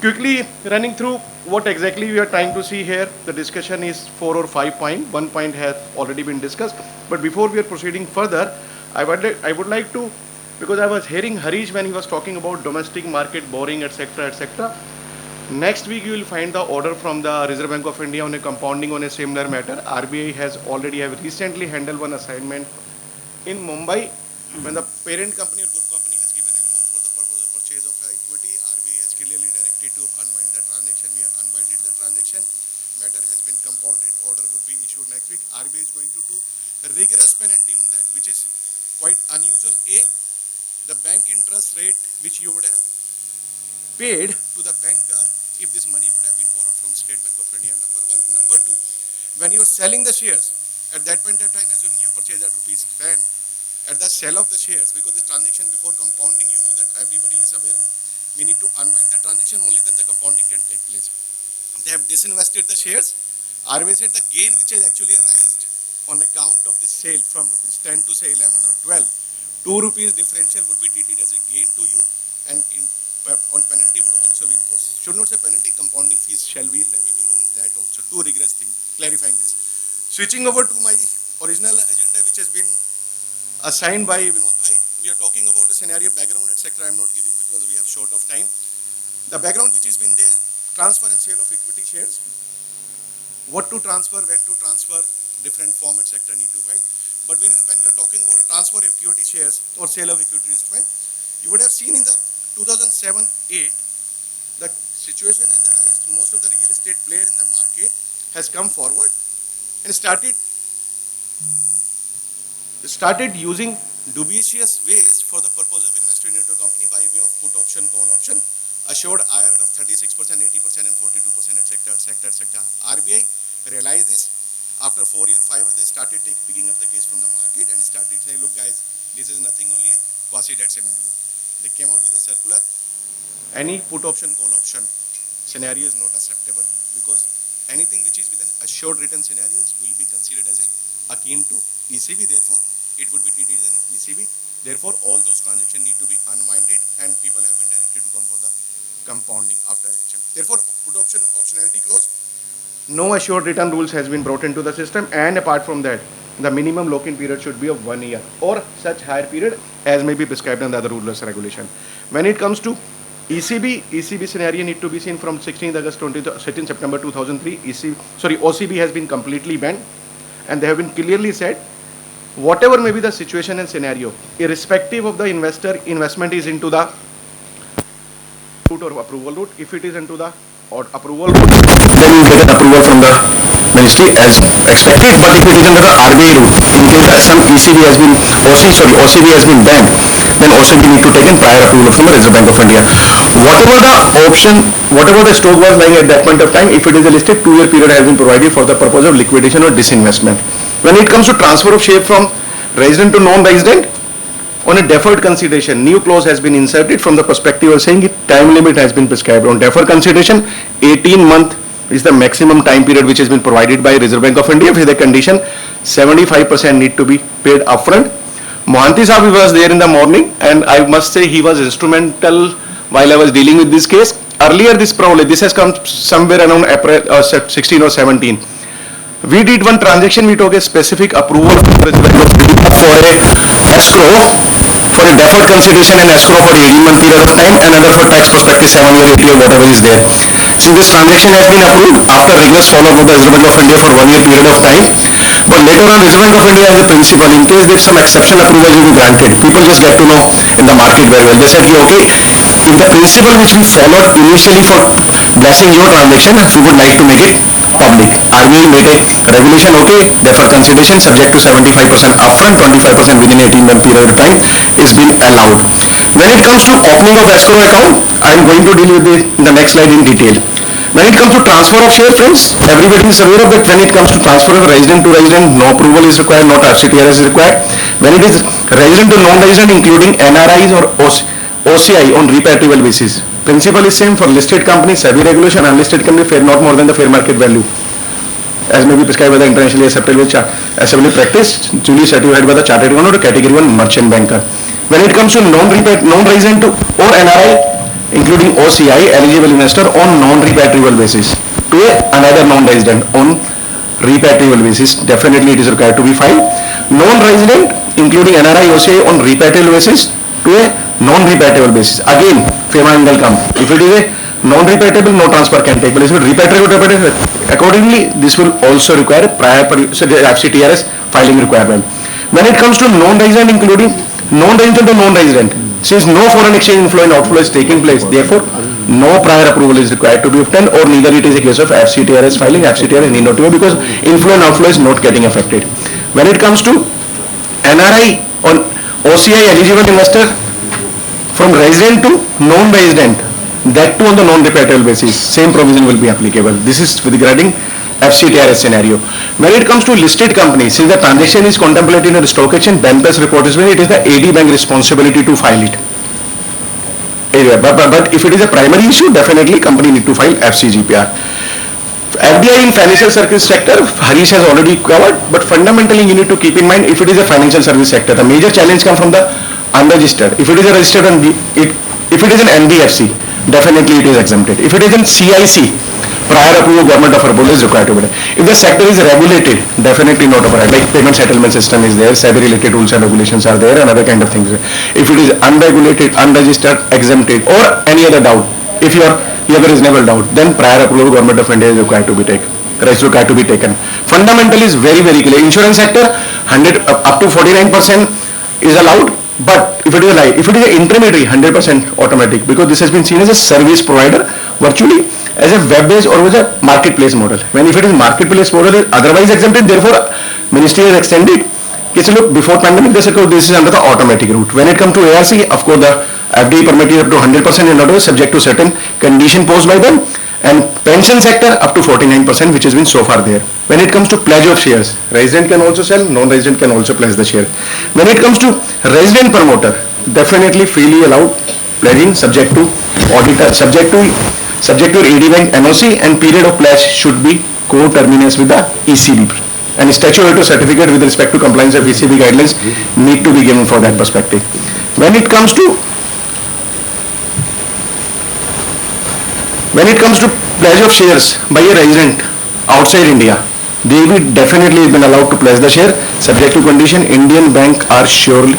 Quickly running through what exactly we are trying to see here. The discussion is 4 or 5 points. One point has already been discussed. But before we are proceeding further, I would like to, because I was hearing Harish when he was talking about domestic market borrowing, etc., etc. Next week you will find the order from the Reserve Bank of India on a compounding on a similar matter. RBI has already have recently handled one assignment in Mumbai when the parent company or group company has given a loan for the purpose of purchase of equity. RBI has clearly directed to unwind the transaction. We have unwinded the transaction. Matter has been compounded. Order would be issued next week. RBI is going to do a rigorous penalty on that, which is quite unusual. The bank interest rate which you would have paid to the banker if this money would have been borrowed from State Bank of India, number one. Number two, when you are selling the shares, at that point of time, assuming you purchase at rupees 10, at the sale of the shares, because this transaction before compounding, you know that everybody is aware of, we need to unwind the transaction, only then the compounding can take place. They have disinvested the shares. RBI said the gain which has actually arisen on account of this sale from rupees 10 to say 11 or 12, 2 rupees differential would be treated as a gain to you, and on penalty would also be imposed. Should not say penalty, compounding fees shall be leviable on that also. Two rigorous things, clarifying this. Switching over to my original agenda which has been assigned by Vinod Bhai. We are talking about a scenario background, etc. I am not giving because we have short of time. The background which has been there, transfer and sale of equity shares. What to transfer, when to transfer, different form, etc. need to file. But when we are talking about transfer of equity shares or sale of equity instrument, you would have seen in the 2007-8, the situation has arisen. Most of the real estate player in the market has come forward and started using dubious ways for the purpose of investing into a company by way of put option, call option, assured IRR of 36%, 80% and 42%, etc., etc., etc. RBI realized this. After 4 years, 5 years, they started picking up the case from the market and started saying, look guys, this is nothing, only a quasi-debt scenario. They came out with a circular. Any put option, call option scenario is not acceptable because anything which is within assured return scenario will be considered as akin to ECB. Therefore, it would be treated as an ECB. Therefore, all those transactions need to be unwinded and people have been directed to come for the compounding after action. Therefore, put option optionality clause. No assured return rules has been brought into the system, and apart from that, the minimum lock-in period should be of 1 year or such higher period as may be prescribed under the rules regulation. When it comes to ECB scenario need to be seen from 16th September 2003. OCB has been completely banned, and they have been clearly said, whatever may be the situation and scenario, irrespective of the investment is into the route or approval route. If it is into the approval route, then you get an approval from the ministry as expected. But if it is under the RBI route, in case that some OCB has been banned, then OCB need to take in prior approval from the Reserve Bank of India. Whatever the stock was lying at that point of time, if it is a listed, 2-year period has been provided for the purpose of liquidation or disinvestment. When it comes to transfer of share from resident to non-resident, on a deferred consideration, new clause has been inserted from the perspective of saying time limit has been prescribed. On deferred consideration, 18 months is the maximum time period which has been provided by Reserve Bank of India with the condition 75% need to be paid upfront. Mohanty Saab was there in the morning, and I must say he was instrumental while I was dealing with this case. Earlier this has come somewhere around April 16 or 17. We did one transaction, we took a specific approval from the Reserve Bank of India for a escrow, for a deferred consideration and escrow for 18-month period of time, and another for tax perspective 7 year, 8 year, whatever is there. Since this transaction has been approved after rigorous follow-up of the Reserve Bank of India for 1 year period of time, but later on Reserve Bank of India has a principle, in case there is some exception approval will be granted, people just get to know in the market very well. They said, okay, if the principle which we followed initially for blessing your transaction, we would like to make it public. RBI made a regulation, okay, deferred consideration subject to 75% upfront, 25% within 18-month period of time is being allowed. When it comes to opening of escrow account, I am going to deal with the next slide in detail. When it comes to transfer of share, friends, everybody is aware of that. When it comes to transfer of resident to resident, no approval is required, not FCTRS is required. When it is resident to non-resident, including NRIs or OCI on repatriable basis, principle is same for listed companies, SEBI regulation, unlisted company, fair not more than the fair market value, as may be prescribed by the internationally acceptable assembly practice, duly certified by the chartered account or category 1 merchant banker. When it comes to non-resident or NRI, including OCI, eligible investor on non-repatriable basis to another non-resident on repatriable basis, definitely it is required to be filed. Non-resident, including NRI, OCI on repatriable basis to a non-repatriable basis. Again, FEMA angle come. If it is a non-repatriable, no transfer can take place. If repatriable, accordingly, this will also require prior FCTRS filing requirement. When it comes to non-resident, including non-resident to non-resident, since no foreign exchange inflow and outflow is taking place, therefore, no prior approval is required to be obtained, or neither it is a case of FCTRS filing. FCTRS need not to be, because inflow and outflow is not getting affected. When it comes to NRI on OCI eligible investor from resident to non-resident, that too on the non-repatriable basis, same provision will be applicable. This is regarding FCTRS scenario. When it comes to listed companies, since the transaction is contemplated in the stock exchange, bank plus report is when it is the AD bank responsibility to file it. But if it is a primary issue, definitely company need to file FCGPR. FDI in financial service sector, Harish has already covered, but fundamentally you need to keep in mind, if it is a financial service sector, the major challenge comes from the unregistered. If it is a registered and if it is an NBFC, definitely it is exempted. If it is in CIC, prior approval government of approval is required to be. If the sector is regulated, definitely not applied. Like payment settlement system is there, SEBI related rules and regulations are there, and other kind of things. If it is unregulated, unregistered, exempted, or any other doubt, if you have a reasonable doubt, then prior approval government of India is required to be taken. Fundamentally is very clear. Insurance sector, 100 up to 49% is allowed. But if it is an intermediary, 100% automatic, because this has been seen as a service provider virtually as a web-based or with a marketplace model. When if it is marketplace model is otherwise exempted, therefore ministry has extended. Look, before pandemic they said this is under the automatic route. When it comes to ARC, of course the FDI permitted up to 100% in order subject to certain condition posed by them, and pension sector up to 49%, which has been so far there. When it comes to pledge of shares, resident can also sell, non-resident can also pledge the share. When it comes to resident promoter, definitely freely allowed pledging subject to auditor, subject to AD bank NOC, and period of pledge should be co-terminous with the ECB. And statutory certificate with respect to compliance of ECB guidelines need to be given for that perspective. When it comes to pledge of shares by a resident outside India, they will definitely been allowed to pledge the share subject to condition. Indian bank are surely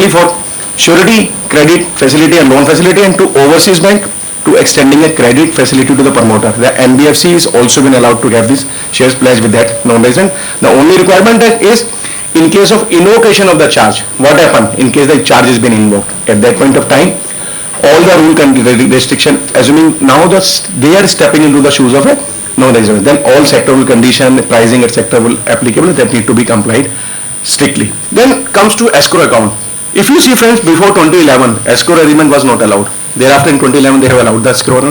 for surety, credit facility and loan facility, and to overseas bank to extending a credit facility to the promoter. The NBFC is also been allowed to have these shares pledged with that non-resident. The only requirement is in case of invocation of the charge. What happened in case the charge has been invoked? At that point of time, all the rule restriction, assuming now that they are stepping into the shoes of a non-resident, then all sectoral condition, pricing, etc. will applicable, that need to be complied strictly. Then comes to escrow account. If you see friends, before 2011, escrow arrangement was not allowed. Thereafter in 2011 they have allowed the escrow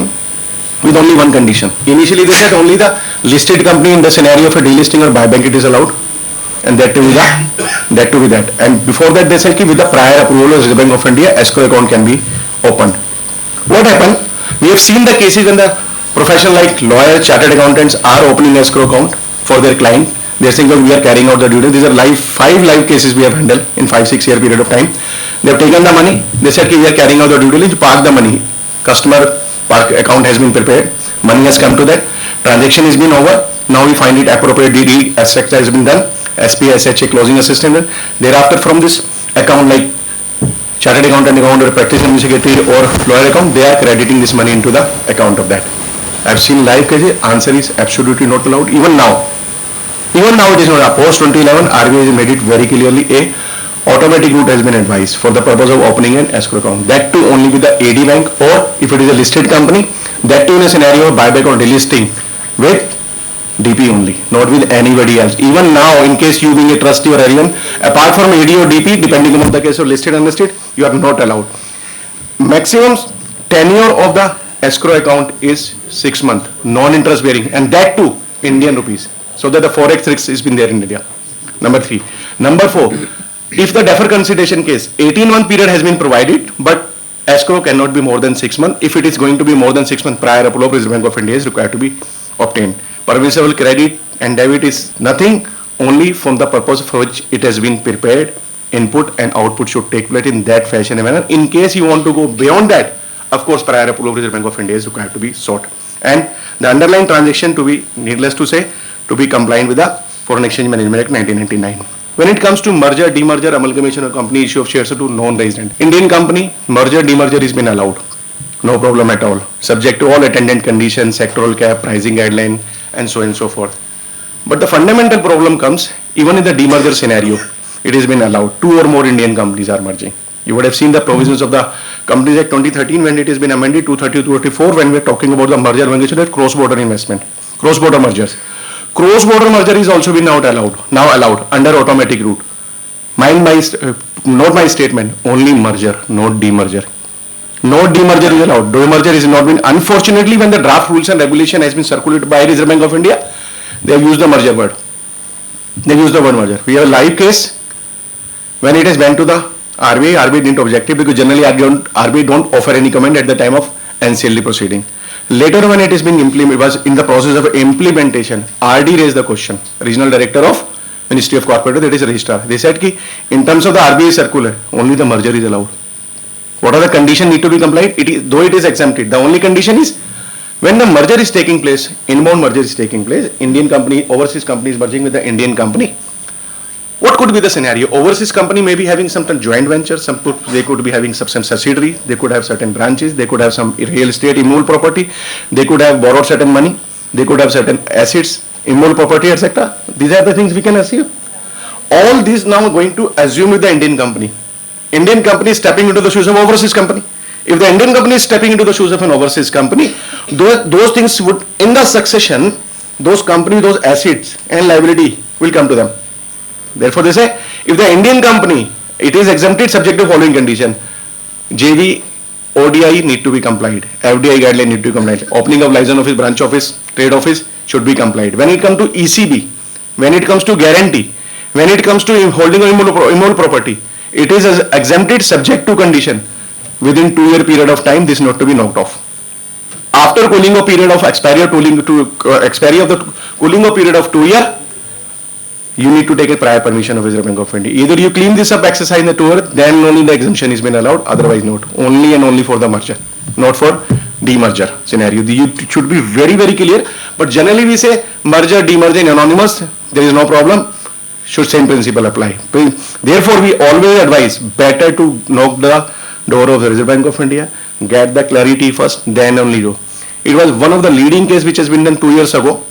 with only one condition. Initially they said only the listed company in the scenario of a delisting or buyback it is allowed, and that to be that. And before that they said with the prior approval of Reserve Bank of India, escrow account can be opened. What happened? We have seen the cases when the profession like lawyers, chartered accountants are opening escrow account for their client. They are saying that we are carrying out the duty. These are 5 live cases we have handled in 5-6 year period of time. They have taken the money. They said we are carrying out the due diligence, park the money. Customer park account has been prepared. Money has come to that. Transaction has been over. Now we find it appropriate DD etc. has been done. SP, SHA, closing assistant. Thereafter from this account like chartered accountant account or practitioner secretary or lawyer account, they are crediting this money into the account of that. I have seen live cases. Answer is absolutely not allowed. Even now it is not. Post 2011, RBI has made it very clearly a automatic route has been advised for the purpose of opening an escrow account. That too only with the AD bank, or if it is a listed company, that too in a scenario of buyback or delisting with DP only, not with anybody else. Even now, in case you being a trustee or anyone, apart from AD or DP, depending on the case of listed and unlisted, you are not allowed. Maximum tenure of the escrow account is 6 months, non-interest bearing, and that too Indian rupees, so that the forex risk has been there in India. Number 3. Number 4, if the deferred consideration case, 18-month period has been provided, but escrow cannot be more than 6 months. If it is going to be more than 6 months, prior approval of Reserve Bank of India is required to be obtained. Permissible credit and debit is nothing, only from the purpose for which it has been prepared. Input and output should take place in that fashion and manner. In case you want to go beyond that, of course, prior approval of Reserve Bank of India is required to be sought. And the underlying transaction to be, needless to say, to be compliant with the Foreign Exchange Management Act 1999. When it comes to merger, demerger, amalgamation of company, issue of shares to non-resident, Indian company, merger, demerger has been allowed. No problem at all. Subject to all attendant conditions, sectoral cap, pricing guideline, and so on and so forth. But the fundamental problem comes, even in the demerger scenario, it has been allowed. 2 or more Indian companies are merging. You would have seen the provisions of the Companies Act 2013 when it has been amended, 230, 234, when we are talking about the merger amalgamation and cross-border investment, cross-border mergers. Cross-border merger is also been now allowed under automatic route. Not my statement, only merger, not demerger. No demerger is allowed. Demerger is not been. Unfortunately, when the draft rules and regulation has been circulated by Reserve Bank of India, they have used the merger word. They use the word merger. We have a live case when it has went to the RBI. RBI didn't object it because generally RBI don't offer any comment at the time of NCLT proceeding. Later, when it is being implemented, was in the process of implementation, RD raised the question. Regional Director of Ministry of Corporate, that is Registrar. They said ki in terms of the RBI circular, only the merger is allowed. What are the conditions need to be complied? Though it is exempted, the only condition is when the merger is taking place, inbound merger is taking place, Indian company, overseas company is merging with the Indian company. What could be the scenario? Overseas company may be having some joint ventures, they could be having some subsidiary, they could have certain branches, they could have some real estate, immovable property, they could have borrowed certain money, they could have certain assets, immovable property, etc. These are the things we can assume. All these now going to assume with the Indian company. Indian company is stepping into the shoes of overseas company. If the Indian company is stepping into the shoes of an overseas company, those things would, in the succession, those companies, those assets and liability will come to them. Therefore, they say, if the Indian company, it is exempted subject to following condition. JV, ODI need to be complied. FDI guideline need to be complied. Opening of license office, branch office, trade office should be complied. When it comes to ECB, when it comes to guarantee, when it comes to holding of immovable property, it is exempted subject to condition. Within 2-year period of time, this not to be knocked off. After cooling off period of expiry of the cooling off period of 2 years, you need to take a prior permission of Reserve Bank of India. Either you clean this up, exercise in the 2 years, then only the exemption has been allowed, otherwise not. Only and only for the merger, not for demerger scenario. You should be very, very clear. But generally we say merger, demerger in anonymous, there is no problem. Should same principle apply. Therefore, we always advise better to knock the door of the Reserve Bank of India, get the clarity first, then only go. It was one of the leading case which has been done 2 years ago.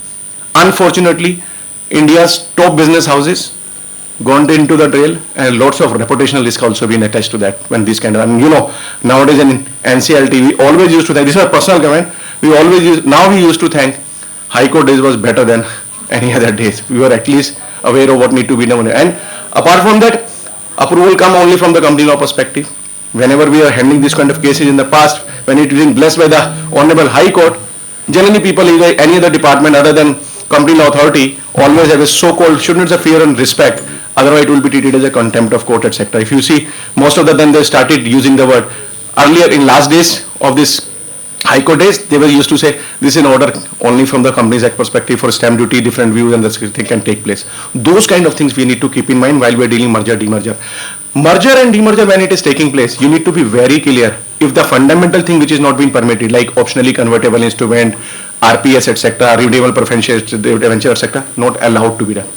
Unfortunately, India's top business houses gone into the trail and lots of reputational risk also been attached to that when this kind of, and nowadays in NCLT, we always used to think, this is a personal comment, now we used to think High Court days was better than any other days. We were at least aware of what need to be done. And apart from that, approval come only from the company law perspective. Whenever we are handling this kind of cases in the past, when it is being blessed by the Honorable High Court, generally people in any other department other than company law authority always have a so-called, shouldn't say fear and respect, otherwise it will be treated as a contempt of court, etc. If you see, most of the time they started using the word, earlier in last days of this High Court days, they were used to say, this is an order only from the Companies Act perspective for stamp duty, different views and this thing can take place. Those kind of things we need to keep in mind while we are dealing merger, demerger. Merger and demerger when it is taking place, you need to be very clear. If the fundamental thing which is not being permitted, like optionally convertible instrument, RPS, etc., redeemable preferential debenture, etc., not allowed to be done.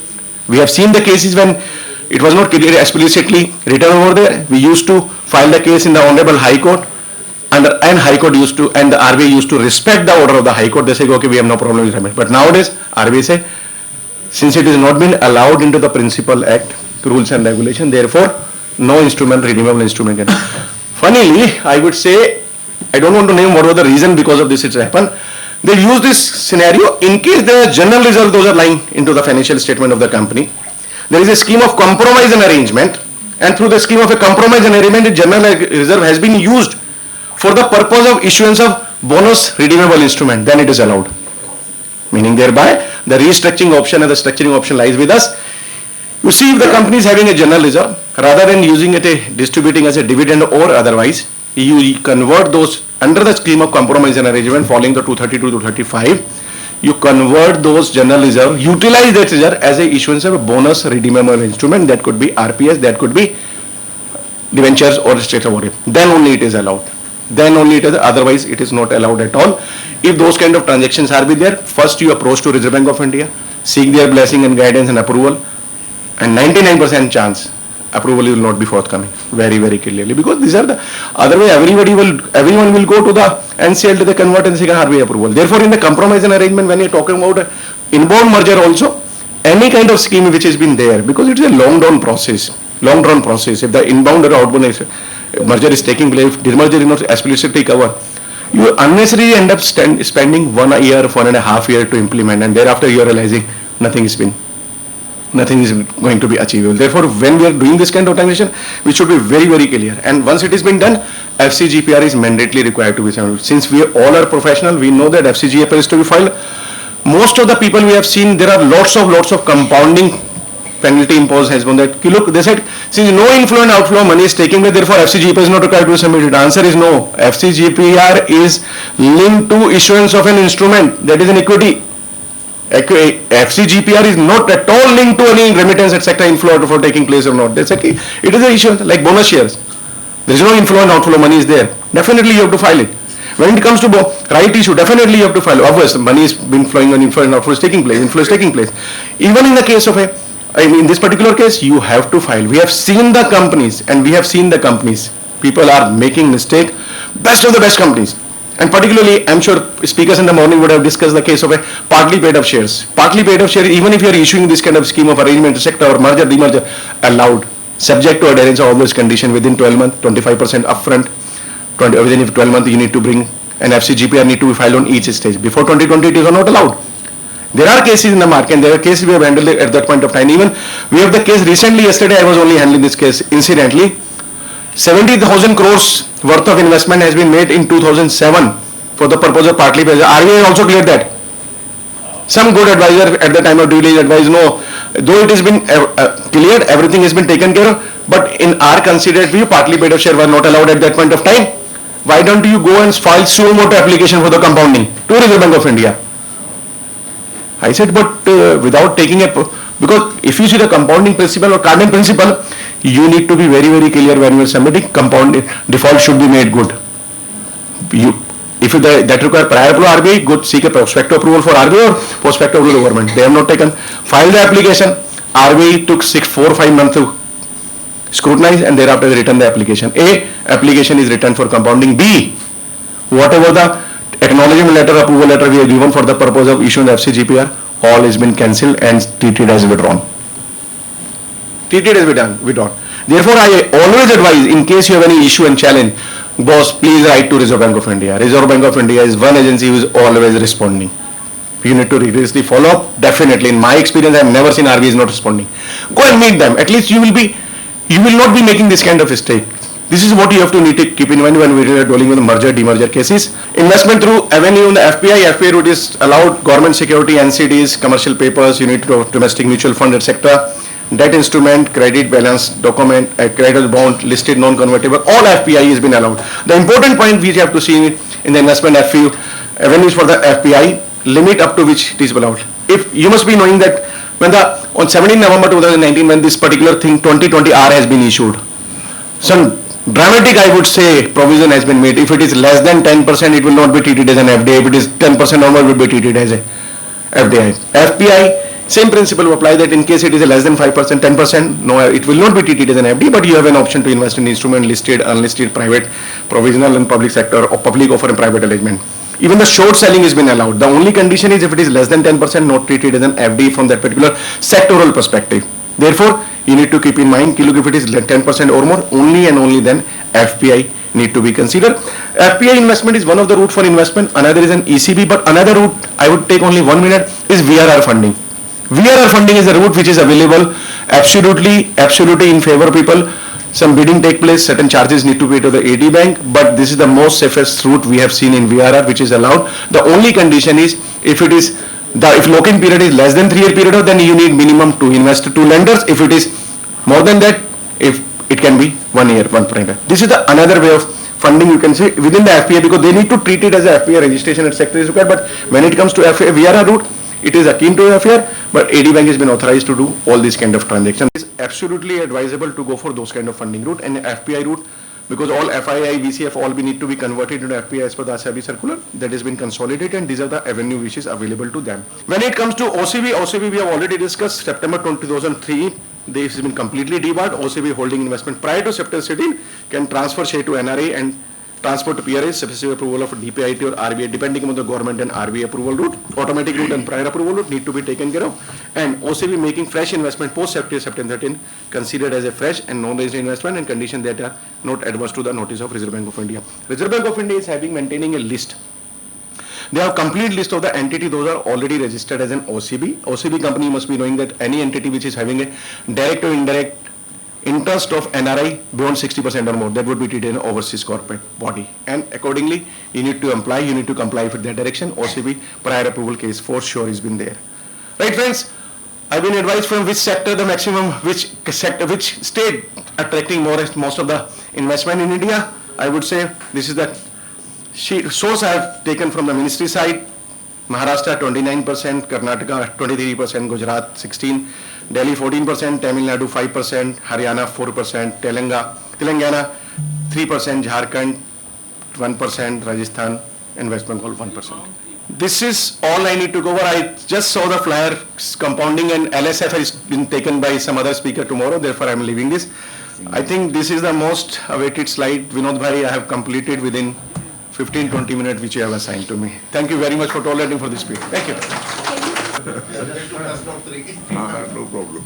We have seen the cases when it was not clearly explicitly written over there. We used to file the case in the Honorable High Court, and High Court used to, and the RBI used to respect the order of the High Court. They say, okay, we have no problem with it. But nowadays, RBI say, since it has not been allowed into the Principal Act, rules and regulation, therefore, no instrument, redeemable instrument. Funnily, I would say, I don't want to name what was the reason because of this it's happened. They use this scenario in case the general reserve, those are lying into the financial statement of the company. There is a scheme of compromise and arrangement, and through the scheme of a compromise and arrangement, the general reserve has been used for the purpose of issuance of bonus redeemable instrument, then it is allowed. Meaning thereby, the restructuring option and the structuring option lies with us. You see, if the company is having a general reserve, rather than using it, distributing as a dividend or otherwise, you convert those under the scheme of compromise and arrangement following the 232 to 235, you convert those general reserve, utilize that reserve as a issuance of a bonus redeemable instrument. That could be RPS, that could be debentures or restricted award. Then only it is allowed. then only it is, otherwise it is not allowed at all. If those kind of transactions are be there, first you approach to Reserve Bank of India, seek their blessing and guidance and approval, and 99% chance approval will not be forthcoming, very, very clearly, because these are the, otherwise everyone will go to the NCL to the convert and seek an RBI approval. Therefore, in the compromise and arrangement, when you're talking about inbound merger also, any kind of scheme which has been there, because it is a long drawn process, if the inbound or outbound merger is taking place, demerger is not explicitly covered, you unnecessarily end up spending 1 year, 1.5 years to implement, and thereafter you are realizing nothing is going to be achievable. Therefore, when we are doing this kind of transaction, we should be very, very clear. And once it has been done, FCGPR is mandatorily required to be filed. Since we all are professional, we know that FCGPR is to be filed. Most of the people we have seen, there are lots of compounding penalty imposed has been that. Look, they said, since no inflow and outflow of money is taking place, therefore FCGPR is not required to be submitted. The answer is no. FCGPR is linked to issuance of an instrument, that is an equity. FCGPR is not at all linked to any remittance etc. inflow for taking place or not. That's okay. It is an issue like bonus shares. There is no inflow and outflow money is there. Definitely you have to file it. When it comes to right issue, definitely you have to file. Obviously, money is been flowing on inflow and outflow is taking place. Inflow is taking place. Even in the case of in this particular case, you have to file. We have seen the companies People are making mistake. Best of the best companies. And particularly, I'm sure speakers in the morning would have discussed the case of a partly paid up shares. Partly paid up shares, even if you are issuing this kind of scheme of arrangement, sector or merger, demerger, allowed, subject to adherence of all those conditions within 12 months, 25% upfront, within 12 months you need to bring an FCGPR need to be filed on each stage. Before 2020 it is not allowed. There are cases in the market and there are cases we have handled at that point of time. Even we have the case recently, yesterday I was only handling this case incidentally. 70,000 crores worth of investment has been made in 2007 for the purpose of partly paid. RBI also cleared that. Some good advisor at the time of due diligence advised, no, though it has been cleared, everything has been taken care of, but in our considered view, partly paid up share were not allowed at that point of time. Why don't you go and file suo motu application for the compounding to Reserve Bank of India? I said, but without taking because if you see the compounding principle or Carden principle, you need to be very, very clear when you are submitting. Compound default should be made good. If that require prior to RBI, good, seek a prospective approval for RBI or prospective approval of government. They have not taken. File the application. RBI took 4 or 5 months to scrutinize and thereafter they return the application. A, application is returned for compounding. B, whatever the acknowledgement letter, approval letter we have given for the purpose of issuing the FCGPR, all has been cancelled and treated as withdrawn. Withdrawn. Therefore, I always advise, in case you have any issue and challenge, boss, please write to Reserve Bank of India. Reserve Bank of India is one agency who is always responding. You need to rigorously follow up. Definitely, in my experience, I have never seen RBI is not responding. Go and meet them. At least you will not be making this kind of mistake. This is what you have to need to keep in mind when we are dealing with merger, demerger cases. Investment through avenue on the FPI route is allowed. Government security, NCDs, commercial papers, you need to do domestic mutual fund, etc. Debt instrument, credit balance, document, credit bond, listed non-convertible, all FPI has been allowed. The important point we have to see in the investment avenues for the FPI, limit up to which it is allowed. If you must be knowing that when on 17 November 2019, when this particular thing 2020R has been issued, some dramatic, I would say, provision has been made. If it is less than 10%, it will not be treated as an FDI. If it is 10% or more, it will be treated as a FDI. FPI, same principle will apply, that in case it is a less than 5%, 10%, no, it will not be treated as an FD, but you have an option to invest in instrument listed, unlisted, private, provisional and public sector or public offer and private arrangement. Even the short selling has been allowed. The only condition is if it is less than 10%, not treated as an FD from that particular sectoral perspective. Therefore, you need to keep in mind, look, if it is 10% or more, only and only then FPI need to be considered. FPI investment is one of the route for investment. Another is an ECB, but another route, I would take only 1 minute, is VRR funding. VRR funding is a route which is available absolutely in favor of people. Some bidding take place, certain charges need to pay to the AD bank, but this is the most safest route we have seen in VRR which is allowed. The only condition is if lock-in period is less than 3 year period, then you need minimum 2 investors, 2 lenders. If it is more than that, if it can be 1 year, 1 lender. This is the another way of funding, you can say, within the FPI, because they need to treat it as a FPI registration, etc. is required. But when it comes to FPI, VRR route, it is akin to FPI, but AD bank has been authorized to do all these kind of transactions. It's absolutely advisable to go for those kind of funding route, and FPI route because all FII, VCF, all we need to be converted into FPI as per the SEBI circular that has been consolidated, and these are the avenue which is available to them. When it comes to OCB we have already discussed. September 2003, this has been completely debarred. OCB holding investment prior to September 13 can transfer share to NRA and transfer to PRA, successive approval of DPIT or RBI, depending on the government and RBI approval route. Automatic route and prior approval route need to be taken care of. And OCB making fresh investment post September 13 considered as a fresh and non-resident investment and condition that are not adverse to the notice of Reserve Bank of India. Reserve Bank of India is maintaining a list. They have complete list of the entity, those are already registered as an OCB. OCB company must be knowing that any entity which is having a direct or indirect interest of NRI beyond 60% or more, that would be treated as an overseas corporate body. And accordingly, you need to comply with that direction. OCB prior approval case for sure has been there. Right, friends? I've been advised from which sector the maximum, which state attracting most of the investment in India. I would say this is the source I have taken from the ministry side. Maharashtra 29%, Karnataka 23%, Gujarat 16%, Delhi 14%, Tamil Nadu 5%, Haryana 4%, Telangana 3%, Jharkhand 1%, Rajasthan and West Bengal 1%. This is all I need to cover. I just saw the flyer compounding, and LSF has been taken by some other speaker tomorrow, therefore I am leaving this. I think this is the most awaited slide. Vinod Bhai, I have completed within 15-20 minutes which you have assigned to me. Thank you very much for tolerating for this speech. Thank you. No problem.